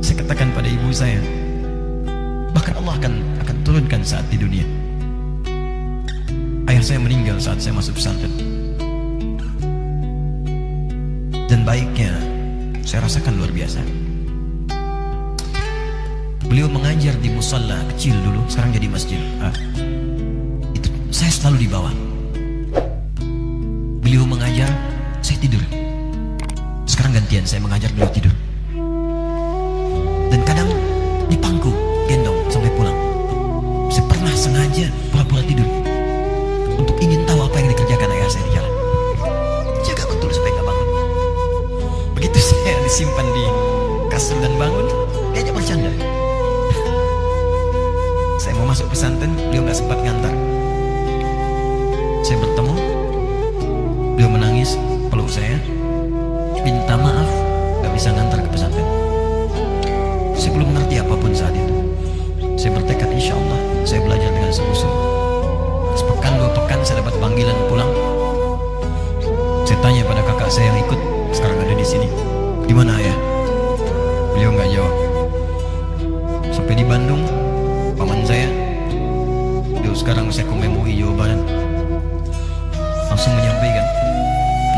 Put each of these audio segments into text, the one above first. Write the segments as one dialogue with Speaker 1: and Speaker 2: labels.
Speaker 1: Saya katakan pada ibu saya, bahkan Allah akan turunkan saat di dunia. Ayah saya meninggal saat saya masuk pesantren. Dan baiknya saya rasakan luar biasa. Beliau mengajar di musalla kecil dulu, sekarang jadi masjid. Itu saya selalu di bawah. Beliau mengajar, saya tidur. Sekarang gantian, saya mengajar, beliau tidur. Dan kadang di pangku, gendong sampai pulang. Saya pernah sengaja pura-pura tidur untuk ingin tahu apa yang dikerjakan ayah saya di jalan. Jaga betul supaya nggak bangun. Begitu saya disimpan di kasur dan bangun, dia aja bercanda. Saya mau masuk pesantren, beliau nggak sempat ngantar. Saya bertemu, beliau menangis, peluk saya, minta maaf, nggak bisa ngantar ke pesantren. Saya belum mengerti apapun saat itu. Saya bertekad, insya Allah saya belajar dengan sungguh-sungguh. Sepekan, 2 pekan saya dapat panggilan pulang. Saya tanya pada kakak saya yang ikut, sekarang ada di sini, di mana ayah? Beliau nggak jawab. Sampai di Bandung, paman saya, beliau sekarang Sekom MUI Jawa Barat, langsung menyampaikan,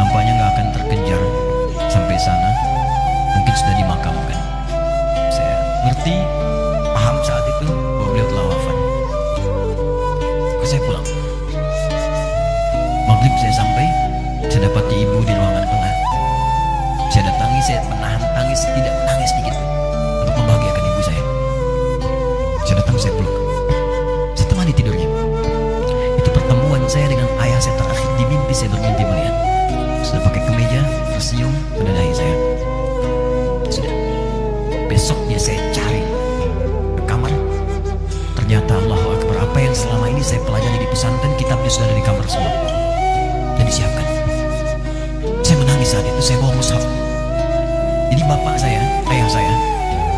Speaker 1: nampaknya nggak akan terkejar sampai sana, mungkin sudah dimakamkan. Saya ngerti, paham saat itu bahwa beliau telah wafat. Maka saya pulang. Maghrib saya sampai, saya dapati ibu di ruangan tengah. Saya datangi, saya menahan tangis, tidak menangis sedikit untuk membahagiakan ibu saya. Saya datang, saya peluk, saya temani tidurnya. Itu pertemuan saya dengan ayah saya terakhir di mimpi. Saya bermimpi melihat sudah pakai kemeja, tersenyum, mendatangi saya. Sudah. Besoknya saya cari ke kamar. Ternyata Allahu Akbar, apa yang selama ini saya pelajari di pesantren, kitabnya sudah ada di kamar semua dan disiapkan. Saya menangis saat itu, saya bawa mushaf. Jadi bapak saya, ayah saya,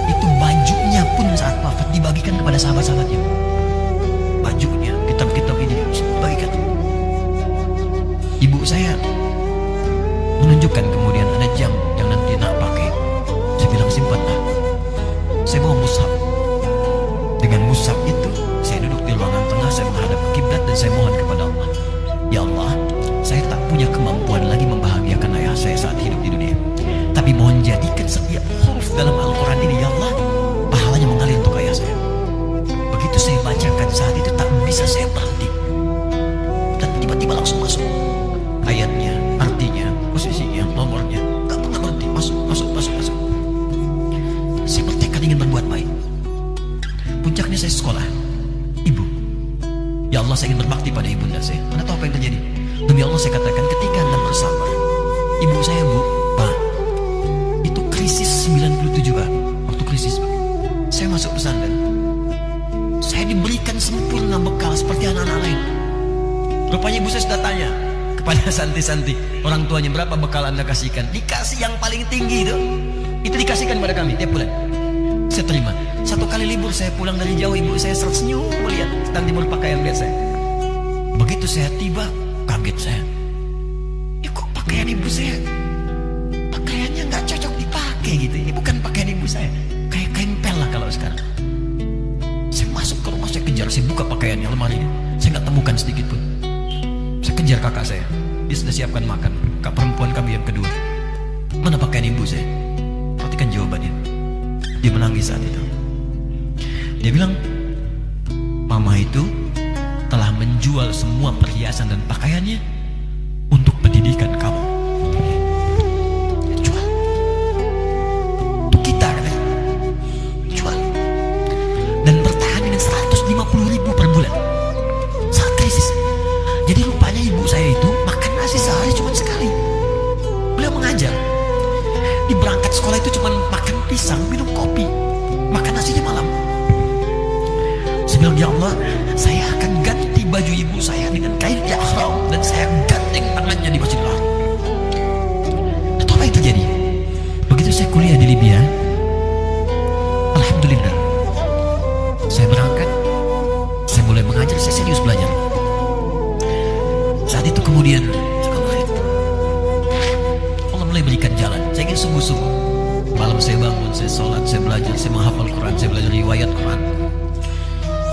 Speaker 1: itu bajunya pun saat wafat dibagikan kepada sahabat-sahabatnya. Bajunya, kitab-kitab ini dibagikan. Ibu saya menunjukkan kemudian ada jam yang nanti nak pakai. Saya bilang simpanlah. Saya bawa mushaf. Dengan mushaf itu saya duduk di ruangan tengah, saya menghadap ke kiblat dan saya mohon kepada Allah, ya Allah, saya tak punya kemampuan lagi membahagiakan ayah saya saat hidup di dunia, tapi mohon jadikan setiap huruf dalam Al-Quran ini, ya Allah, pahalanya mengalir untuk ayah saya. Begitu saya bacakan saat itu tak bisa saya berhenti, dan tiba-tiba langsung masuk ayatnya, artinya, posisinya, nomornya, gak pernah berhenti, masuk. Saya bertekad ingin berbuat baik. Puncaknya saya sekolah. Ibu, ya Allah, saya ingin berbakti pada ibunda saya. Anda tahu apa yang terjadi? Demi Allah saya katakan, ketika Anda bersabar, ibu saya, Bu, Pak, itu krisis 97 Pak. Waktu krisis Pak, saya masuk pesantren, saya diberikan sempurna bekal seperti anak-anak lain. Rupanya ibu saya sudah tanya kepada santi-santi, orang tuanya, berapa bekal Anda kasihkan? Dikasih yang paling tinggi itu dikasihkan kepada kami tiap bulan. Saya terima. Satu kali libur saya pulang dari jauh, ibu saya tersenyum melihat sedang timur pakaian lihat saya. Begitu saya tiba, kaget saya. Ya kok pakaian ibu saya, pakaiannya nggak cocok dipakai gitu. Ini bukan pakaian ibu saya, kayak kain pel lah kalau sekarang. Saya masuk ke rumah, saya kejar, saya buka pakaiannya, lemarinya, saya nggak temukan sedikit pun. Saya kejar kakak saya, dia sudah siapkan makan. Kak perempuan kami yang kedua, mana pakaian ibu saya? Perhatikan jawabannya. Dia menangis saat itu. Dia bilang, mama itu telah menjual semua perhiasan dan pakaiannya untuk pendidikan kamu. Jual. Untuk kita katanya. Jual. Dan bertahan dengan 150.000 per bulan saat krisis. Jadi rupanya ibu saya itu makan nasi sehari cuma sekali. Beliau mengajar. Di berangkat sekolah itu cuma makan pisang, minum kopi, makan nasinya malam. Saya bilang, ya Allah, saya akan ganti baju ibu saya dengan kain ihram dan saya gandeng tangannya di Masjidil Haram. Dan apa yang terjadi? Begitu saya kuliah di Libya, alhamdulillah, saya berangkat, saya mulai mengajar, saya serius belajar. Saat itu kemudian Allah mulai berikan jalan. Saya ingin sungguh-sungguh. Malam saya belajar, saya menghafal Quran, saya belajar riwayat Quran.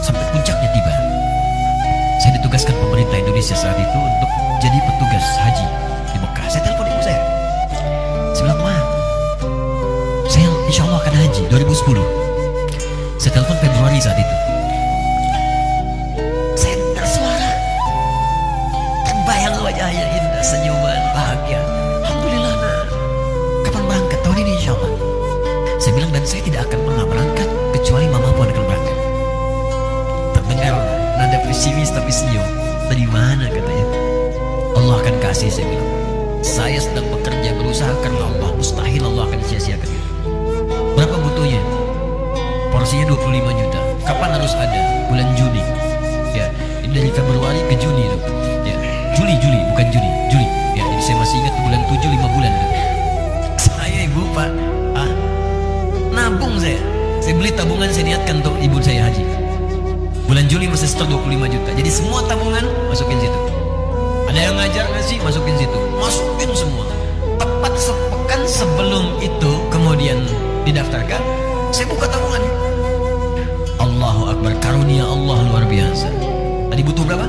Speaker 1: Sampai puncaknya tiba, saya ditugaskan pemerintah Indonesia saat itu untuk jadi petugas haji di Mekah. Saya telepon ibu saya bilang, Ma, saya insya Allah akan haji 2010. Saya telepon Februari saat itu. Saya dengar suara, terbayang wajahnya indah, senyuman, bahagia. Alhamdulillah, Nak. Kapan berangkat? Tahun ini insya Allah. Saya bilang, dan saya tidak akan pernah berangkat kecuali Mama pun akan berangkat. Terdengar nada pesimis tapi senyum. Dari mana katanya? Allah akan kasih, saya bilang. Saya sedang bekerja berusaha karena Allah, mustahil Allah akan sia-siakan itu. Berapa butuhnya? Porsinya 25 juta. Kapan harus ada? Bulan Juni. Ya, ini dari Februari ke Juni itu. Ya, Juli bukan Juni, Juli. Ya, jadi saya masih ingat bulan 7 5 bulan itu. Saya ibu Pak, nabung saya. Saya beli tabungan, saya niatkan untuk ibu saya haji. Bulan Juli masih setor 25 juta. Jadi semua tabungan masukin situ. Ada yang ngajar ngasih, masukin situ, masukin semua. Tepat sepekan sebelum itu kemudian didaftarkan, saya buka tabungan. Allahu Akbar, karunia Allah luar biasa. Tadi butuh berapa?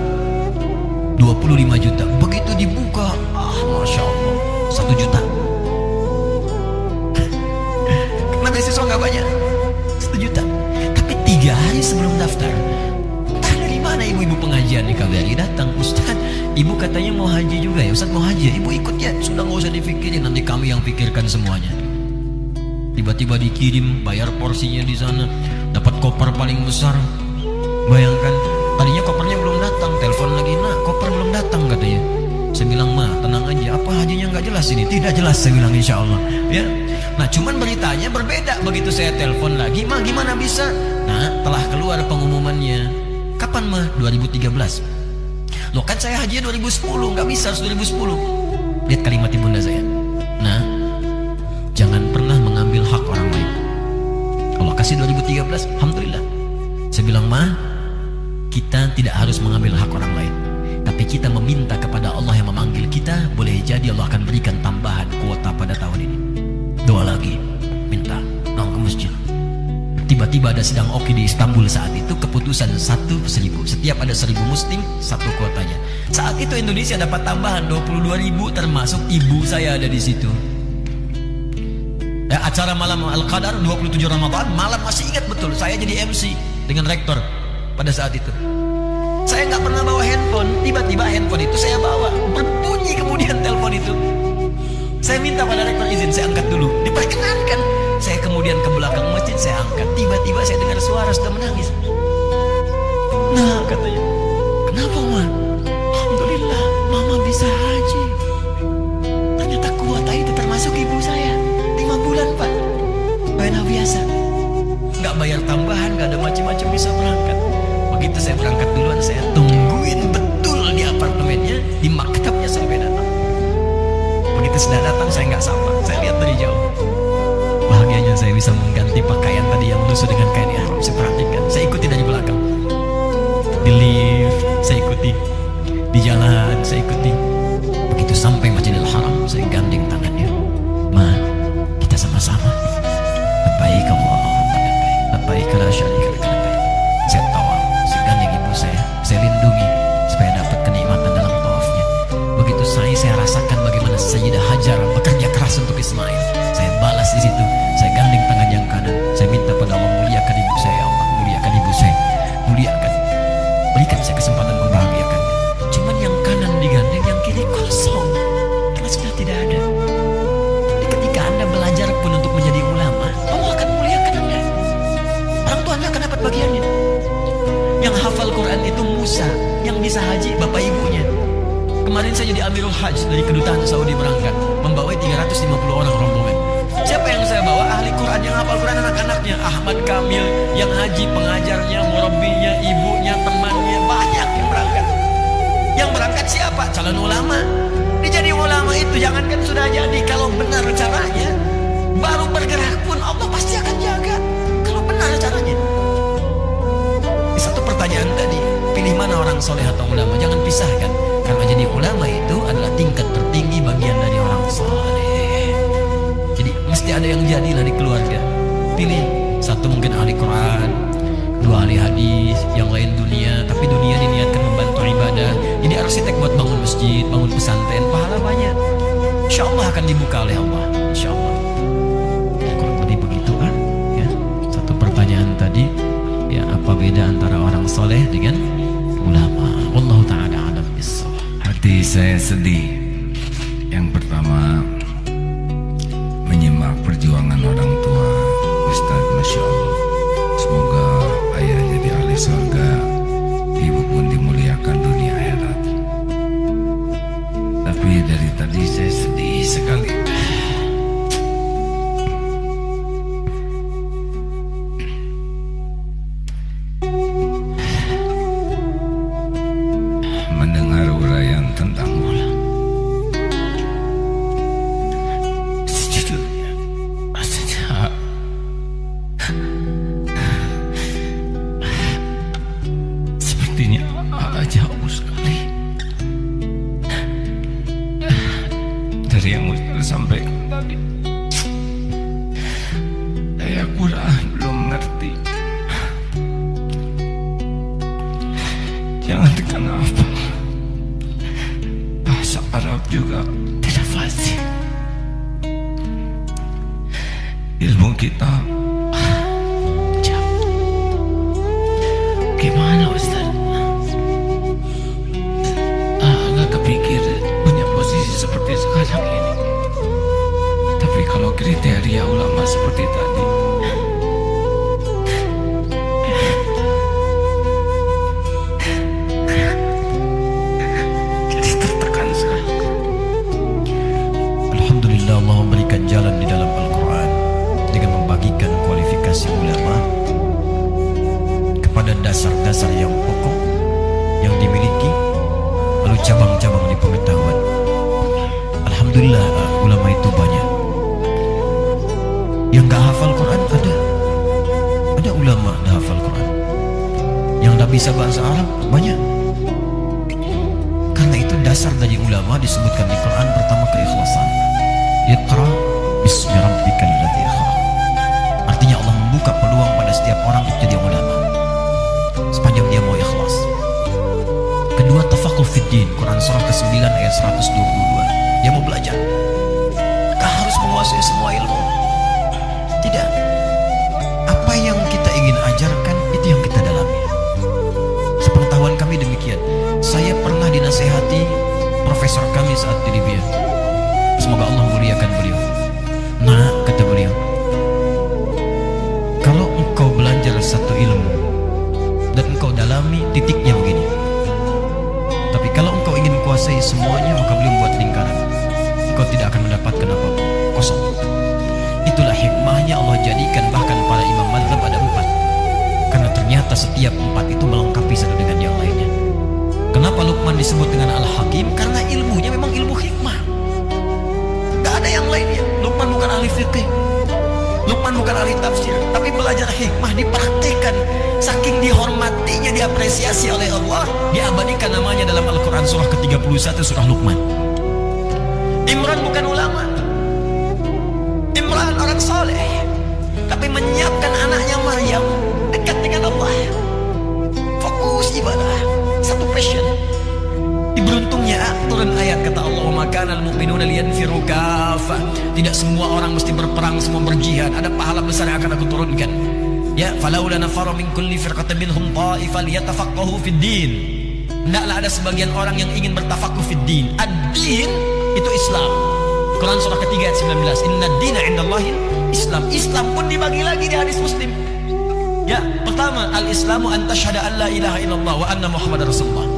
Speaker 1: 25 juta. Begitu dibuka, Masya Allah, 1 juta. Karena beasiswa nggak banyak, 1 juta. Tapi 3 hari sebelum daftar, entah dari mana ibu-ibu pengajian di KBRI datang, Ustaz, ibu katanya mau haji juga ya, Ustaz mau haji ya, ibu ikut ya. Sudah nggak usah dipikirin, nanti kami yang pikirkan semuanya. Tiba-tiba dikirim, bayar porsinya di sana, dapat koper paling besar. Bayangkan, tadinya kopernya belum datang, telepon lagi, Nak, koper belum datang katanya. Saya bilang, Ma, tenang aja, apa hajinya nggak jelas ini? Tidak jelas, saya bilang, insya Allah. Ya, nah cuman beritanya berbeda. Begitu saya telepon lagi, Ma, gimana bisa? Nah, telah keluar pengumumannya. Kapan, Ma? 2013. Loh, kan saya haji 2010, nggak bisa, harus 2010. Lihat kalimat ibunda saya. Nah, jangan pernah mengambil hak orang lain. Allah kasih 2013, alhamdulillah. Saya bilang, Ma, kita tidak harus mengambil hak orang lain, tapi kita meminta kepada Allah yang memanggil kita. Boleh jadi Allah akan berikan tambahan kuota pada tahun ini. Doa lagi, minta, dong ke masjid. Tiba-tiba ada sidang oki di Istanbul saat itu, keputusan 1.000. Setiap ada 1.000 muslim, 1 kuotanya. Saat itu Indonesia dapat tambahan 22.000, termasuk ibu saya ada di situ. Ya, acara malam Al-Qadar 27 Ramadan, malam masih ingat betul, saya jadi MC dengan rektor pada saat itu. Saya nggak pernah bawa handphone, tiba-tiba handphone itu saya bawa, berbunyi kemudian telepon itu. Saya minta pada rektor izin, saya angkat dulu, diperkenankan. Saya kemudian ke belakang masjid, saya angkat. Tiba-tiba saya dengar suara sudah menangis. Nah, katanya, kenapa, Ma? Alhamdulillah, Mama bisa haji. Ternyata kuota itu termasuk ibu saya. 5 bulan, Pak. Bayar biasa. Nggak bayar tambahan, nggak ada macam-macam, bisa berangkat. Begitu saya berangkat duluan, saya tungguin betul di apartemennya, di maktabnya sampai datang. Begitu sudah datang, saya nggak sabar. Saya lihat dari jauh. Bahagianya saya bisa mengganti pakaian tadi yang lusuh dengan kain ihram. Saya perhatikan, saya ikuti dari belakang. Di lift, saya ikuti. Di jalan, saya ikuti. Begitu sampai Masjidil Haram, saya gandeng tangannya. Ma, kita sama-sama. Labbaik Allahumma labbaik. Labbaik la syarika lak labbaik. Saya tawaf, saya gandeng ibu saya lindungi supaya dapat kenikmatan dalam tawafnya. Begitu saya rasakan bagaimana Sayyidah Hajar bekerja keras untuk Ismail. Saya balas di situ. Saya gandeng tangan yang kanan. Saya minta pada Allah, muliakan ibu saya, ya Allah, muliakan ibu saya, muliakan. Berikan saya kesempatan membahagiakan. Cuman yang kanan digandeng, yang kiri kosong, karena sudah tidak ada. Jadi ketika Anda belajar pun untuk menjadi ulama, Allah akan muliakan Anda. Orang tua Anda akan dapat bagiannya. Yang hafal Quran itu Musa, yang bisa haji bapak ibunya. Kemarin saya jadi Amirul Hajj dari kedutaan Saudi berangkat, membawa 350 orang rombongan. Siapa yang saya bawa? Ahli Quran yang hafal Quran, anak-anaknya. Ahmad Kamil yang haji, pengajarnya, murabbinya, ibunya, temannya, banyak yang berangkat. Yang berangkat siapa? Calon ulama. Dia jadi ulama itu jangankan sudah jadi, kalau benar caranya, baru bergerak pun Allah pasti akan jaga. Kalau benar caranya. Di satu pertanyaan tadi, pilih mana orang soleh atau ulama? Jangan pisahkan. Karena jadi ulama itu adalah tingkat tertinggi bagian dari orang soleh. Jadi mesti ada yang jadilah di keluarga. Pilih Satu mungkin ahli Quran, dua ahli hadis, yang lain dunia. Tapi dunia diniatkan membantu ibadah. Jadi arsitek buat bangun masjid, bangun pesantren, pahala banyak. Insya Allah akan dibuka oleh Allah. Insya Allah. Ya, kurang lebih begitu kan? Ya. Satu pertanyaan tadi, ya apa beda antara orang soleh dengan ulama? Wallahu ta'ala a'lam bissawab.
Speaker 2: Hati saya sedih. Yang pertama, menyimak perjuangan orang tua Ustaz, Masya Allah. Semoga ayah jadi ahli surga, ibu pun dimuliakan dunia akhirat. Tapi dari tadi saya sedih sekali. Mendengar uraian tentang ulama. Sejujurnya, rasanya sepertinya jauh sekali dari yang Ustaz sampaikan tadi. Saya kurang belum ngerti. Jangan kenapa bahasa Arab juga tidak fasih. Ilmu kita jauh. Gimana Ustaz? Nggak kepikir punya posisi seperti sekarang ini. Tapi kalau kriteria ulama seperti tadi, jadi tertekan sekali.
Speaker 1: Alhamdulillah, Allah memberikan jalan di dalam Al-Quran dengan membagikan kualifikasi ulama kepada dasar-dasar yang pokok yang dimiliki, lalu cabang-cabang di pengetahuan. Alhamdulillah, ulama itu banyak. Yang gak hafal Quran ada ulama gak hafal Quran. Yang gak bisa bahasa Arab banyak. Karena itu dasar dari ulama disebutkan di Quran pertama keikhlasan. Iqra bismi rabbikal ladzi khalaq. Artinya Allah membuka peluang pada setiap orang untuk jadi ulama sepanjang dia mau ikhlas. Kedua, tafaqquh fid din, Quran surah ke-9 ayat 122. Dia mau belajar. Gak harus menguasai semua ilmu. Tidak. Apa yang kita ingin ajarkan itu yang kita dalami. Sepengetahuan kami demikian. Saya pernah dinasehati profesor kami saat di Libya. Semoga Allah muliakan beliau. Nah, kata beliau, kalau engkau belajar satu ilmu dan engkau dalami, titiknya begini. Tapi kalau engkau ingin kuasai semuanya, maka beliau buat lingkaran. Engkau tidak akan mendapatkan apa-apa, kosong. Itulah hikmahnya Allah jadikan bahkan para imam mazhab ada 4. Karena ternyata setiap 4 itu melengkapi satu dengan yang lainnya. Kenapa Luqman disebut dengan Al-Hakim? Karena ilmunya memang ilmu hikmah. Gak ada yang lainnya. Luqman bukan ahli fikih, Luqman bukan ahli tafsir, tapi belajar hikmah, dipraktikkan. Saking dihormatinya, diapresiasi oleh Allah, diabadikan namanya dalam Al-Quran surah ke-31, surah Luqman. Imran bukan ulama, Imran orang soleh, tapi menyiapkan anaknya Maryam dekat dengan Allah. Fokus ibadah, satu passion. Beruntungnya turun ayat kata Allah, "Wa makanal mu'minuna liyanfiru kaffah." Tidak semua orang mesti berperang, semua berjihad. Ada pahala besar yang akan aku turunkan. Ya, falaula nafara min kulli firqatin minhum ta'ifah liyatafaqahu fid din. Hendaklah ada sebagian orang yang ingin bertafaqquh fid din. Ad-din itu Islam. Quran surah ke-3 ayat 19. Inna dina indallahi Islam. Islam pun dibagi lagi di hadis Muslim. Ya, pertama, al-Islamu an tashhada an la ilaha illallah wa anna Muhammadar Rasulullah.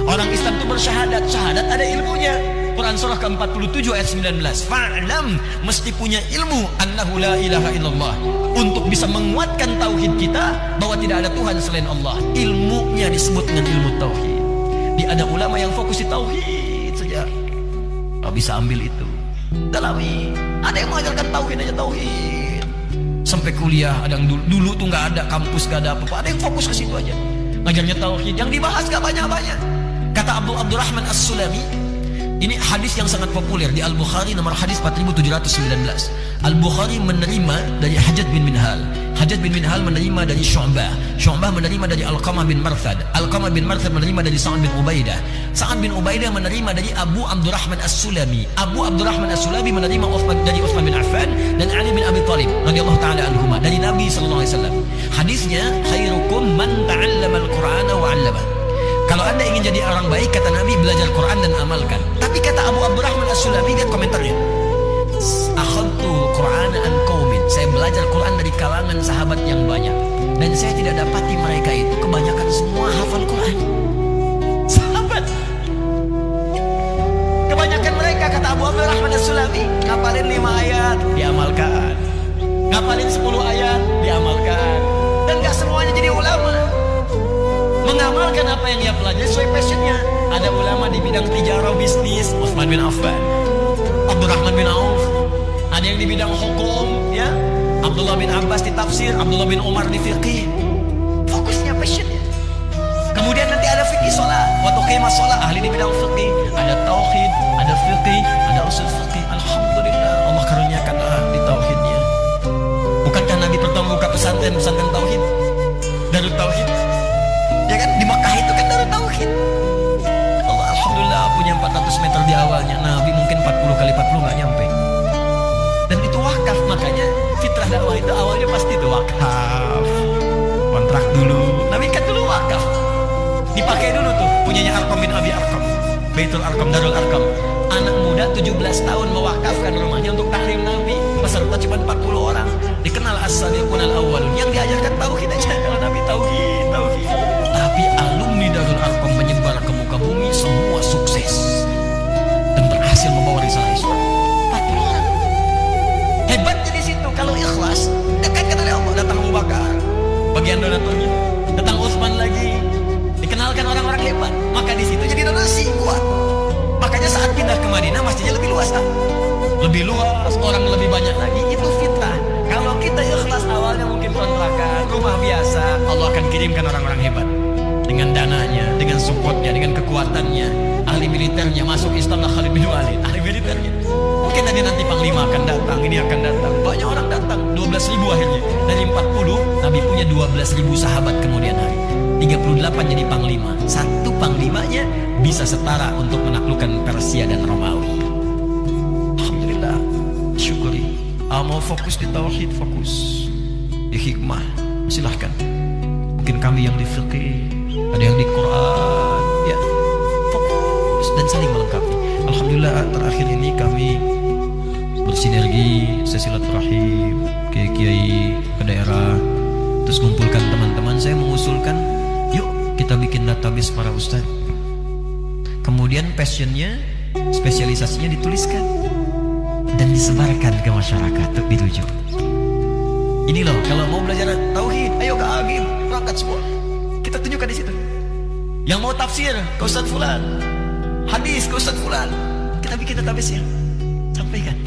Speaker 1: Orang Islam itu bersyahadat, syahadat ada ilmunya. Quran surah ke-47 ayat 19. Fa'lam, mesti punya ilmu annahu la ilaha illallah, untuk bisa menguatkan tauhid kita bahwa tidak ada Tuhan selain Allah. Ilmunya disebut dengan ilmu tauhid. Ada ulama yang fokus di tauhid saja. Kau bisa ambil itu, dalami. Ada yang mengajarkan tauhid aja, tauhid sampai kuliah. Ada yang dulu tuh nggak ada kampus, nggak ada apa-apa. Ada yang fokus ke situ aja, ngajarnya tauhid. Yang dibahas gak banyak-banyak. Kata Abdurrahman As-Sulami, Ini hadis yang sangat populer di Al-Bukhari, nomor hadis 4719. Al-Bukhari menerima dari Hajjaj bin Minhal. Hajjaj bin Minhal menerima dari Syu'bah. Syu'bah menerima dari Alqamah bin Marthad. Alqamah bin Marthad menerima dari Sa'ad bin Ubaidah. Sa'ad bin Ubaidah menerima dari Abu Abdurrahman As-Sulami. Abu Abdurrahman As-Sulami menerima dari Utsman bin Affan dan Ali bin Abi Thalib radhiyallahu taala anhuma dari Nabi sallallahu alaihi wasallam. Hadisnya, khairukum man ta'allama al-Qur'ana wa 'allama. Kalau anda ingin jadi orang baik, kata Nabi, belajar Quran dan amalkan. Tapi kata Abu Abdurrahman As-Sulami, lihat komentarnya, akhadtu Qur'ana an qaumin, saya belajar Quran dari kalangan sahabat yang banyak, dan saya tidak dapati mereka itu kebanyakan semua hafal Quran. Sahabat, kebanyakan mereka, kata Abu Abdurrahman As-Sulami, ngapalin 5 ayat diamalkan, ngapalin 10 ayat diamalkan, dan gak semuanya jadi ulama. Mengamalkan apa yang ia pelajari sesuai passionnya. Ada ulama di bidang tijarah, bisnis, Utsman bin Affan, Abdurrahman bin Auf. Ada yang di bidang hukum, ya, Abdullah bin Abbas di tafsir, Abdullah bin Umar di fiqih. Fokusnya passionnya. Kemudian nanti ada fikih sholat, waktu qiyamah sholat, ahli di bidang fikih. Ada tauhid, ada fikih, ada usul fikih. Alhamdulillah, Allah karuniakan di tauhidnya. Bukankah Nabi pertama buka pesantren tauhid, Darut Tauhid? Ya kan, di Mekah itu kan Darut Tauhid. Allah alhamdulillah punya 400 meter di awalnya. Nabi mungkin 40 kali 40 nggak nyampe. Dan itu wakaf, makanya fitrah dakwah itu awalnya pasti itu wakaf. Kontrak dulu. Nabi kan dulu wakaf. Dipakai dulu tuh punyanya Arqam bin Abi Arqam. Baitul Arqam, Darul Arqam. Anak muda 17 tahun mewakafkan rumahnya untuk taklim Nabi. Peserta cuma 40 orang. Dikenal as-sabiqun al-awwalun. Yang diajarkan tauhid aja kalau Nabi tauhid. Tapi alumni Darul Arqam menyebar ke muka bumi, semua sukses dan berhasil membawa risalah Islam. 40 orang. Hebatnya di situ, kalau ikhlas, dekatkan oleh Allah. Datang Abu Bakar, bagian donaturnya. Datang Utsman lagi, dikenalkan orang-orang hebat. Maka di situ jadi donasi kuat. Makanya saat pindah ke Madinah, masjidnya lebih luas, lebih luas, orang lebih banyak lagi. Itu fitrah. Kalau kita ikhlas awalnya mungkin kontrakan, rumah biasa, Allah akan kirimkan orang-orang hebat. Dengan dananya, dengan supportnya, dengan kekuatannya. Ahli militernya masuk istana Khalid bin Walid, ahli militernya. Mungkin nanti Panglima akan datang, ini akan datang. Banyak orang datang, 12.000 akhirnya. Dari 40, Nabi punya 12.000 sahabat kemudian hari. 38 jadi Panglima. Satu Panglimanya bisa setara untuk menaklukkan Persia dan Romawi. Alhamdulillah, syukuri. Mau fokus di tauhid, fokus di hikmah, silahkan. Mungkin kami yang di fiqih, ada yang di Quran, ya, fokus dan saling melengkapi. Alhamdulillah terakhir ini kami bersinergi, silaturahim, kiai-kiai ke daerah, terus kumpulkan teman-teman. Saya mengusulkan, yuk kita bikin database para ustadz. Kemudian passionnya, spesialisasinya dituliskan dan disebarkan ke masyarakat untuk dirujuk. Ini loh, kalau mau belajar tauhid, ayo ke Agim, berangkat semua. Kita tunjukkan di situ. Yang mau tafsir, ke Ustaz Fulan. Hadis, ke Ustaz Fulan. Kita bikin database-nya, sampaikan.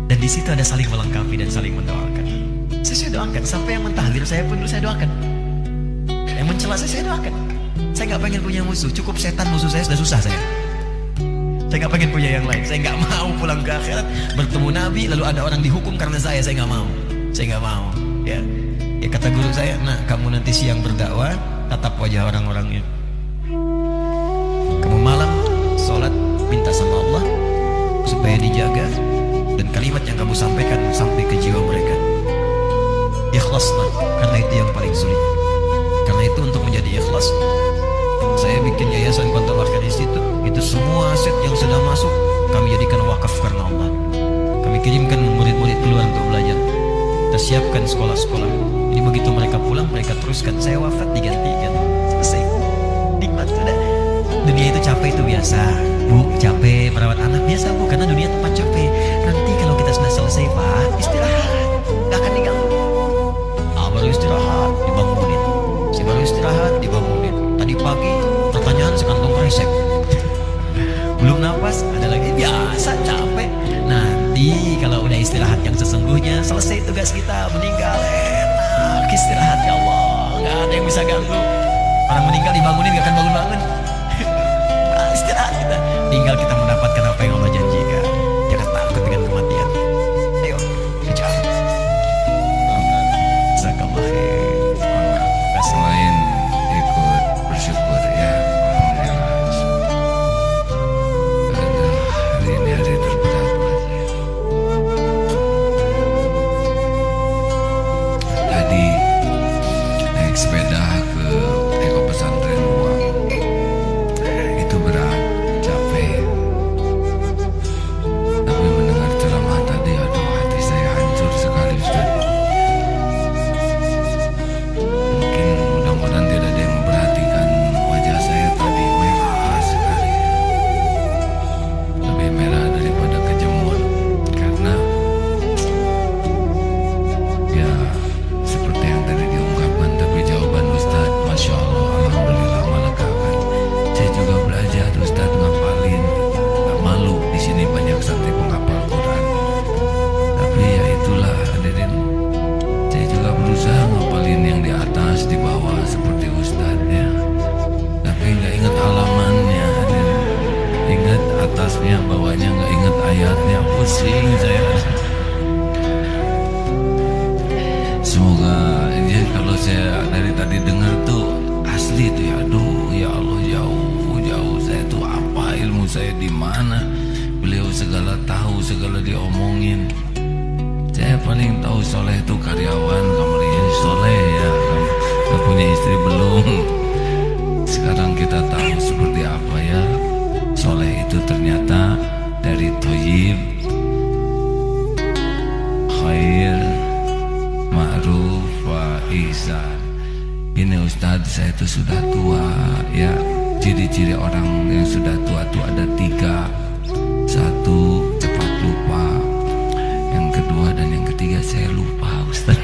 Speaker 1: Dan di situ ada saling melengkapi dan saling mendoakan. Saya doakan, sampai yang mentahdir saya pun dulu saya doakan. Yang mencela saya doakan. Saya nggak pengen punya musuh, cukup setan musuh saya sudah susah saya. Saya nggak pengen punya yang lain. Saya nggak mau pulang ke akhirat bertemu Nabi lalu ada orang dihukum karena saya nggak mau. Saya nggak mau. Ya, kata guru saya, nah kamu nanti siang berdakwah, tatap wajah orang-orangnya. Kamu malam sholat, minta sama Allah supaya dijaga dan kalimat yang kamu sampaikan sampai ke jiwa mereka. Ikhlaslah, karena itu yang paling sulit. Karena itu untuk menjadi ikhlas, saya bikin yayasan Konta Warkar Institute. Itu semua aset yang sudah masuk kami jadikan wakaf karena Allah. Kami kirimkan murid-murid keluar untuk belajar. Kita siapkan sekolah-sekolah. Jadi begitu mereka pulang, mereka teruskan. Saya wafat digantikan. Selesai. Nikmat sudah. Dunia itu capek itu biasa. Bu, capek merawat anak biasa bu, karena dunia tempat capek. Nanti kalau kita sudah selesai Pak, istirahat, gak akan diganggu. Baru istirahat, dibangunin. Si baru istirahat, dibangunin. Tadi pagi pertanyaan sekantong kresek. Belum napas, ada lagi biasa capek. Nanti kalau udah istirahat yang sesungguhnya, selesai tugas kita, meninggal enak istirahat ya Allah, nggak ada yang bisa ganggu. Orang meninggal dibangunin nggak akan bangun-bangun. Istirahat kita. tinggal kita mendapatkan apa yang Allah janjikan. Jangan takut dengan kematian. Ayo, kejar. Jazakallah khair.
Speaker 2: Selain ikut bersyukur ya, alhamdulillah. Aduh, hari ini hari terberat buat saya. Tadi naik sepeda ke Eko Pesantren Buang. Itu berat, capek. Tapi mendengar ceramah tadi, aduh hati saya hancur sekali Ustaz. Mungkin mudah-mudahan tidak ada yang memperhatikan wajah saya tadi merah sekali. Lebih merah daripada kejemur. Karena ya seperti yang tadi diungkapkan, tapi jawaban Ustadz Masya Allah, alhamdulillah melegakan. Saya juga belajar Ustadz ngapalin. Gak malu, di sini banyak santri penghafal Quran. Tapi ya itulah hadirin, saya juga berusaha ngapalin yang di atas, di bawah seperti Ustadz ya. Tapi nggak ingat halamannya hadirin. Ingat atasnya, bawahnya nggak ingat ayatnya. Pusing saya. Semoga ya, kalau saya dari tadi dengar tuh asli tuh ya, aduh ya Allah, jauh saya tuh apa ilmu saya di mana? Beliau segala tahu, segala diomongin. Saya paling tahu Soleh itu karyawan, kamarnya Soleh ya, gak punya istri belum. Sekarang kita tahu seperti apa ya. Soleh itu ternyata dari Thayyib, Khair, Ma'ruf, wa Ihsan. Ini Ustadz, saya itu sudah tua ya. Ciri-ciri orang yang sudah tua itu ada 3. 1, cepat lupa. Yang kedua dan yang ketiga saya lupa Ustadz.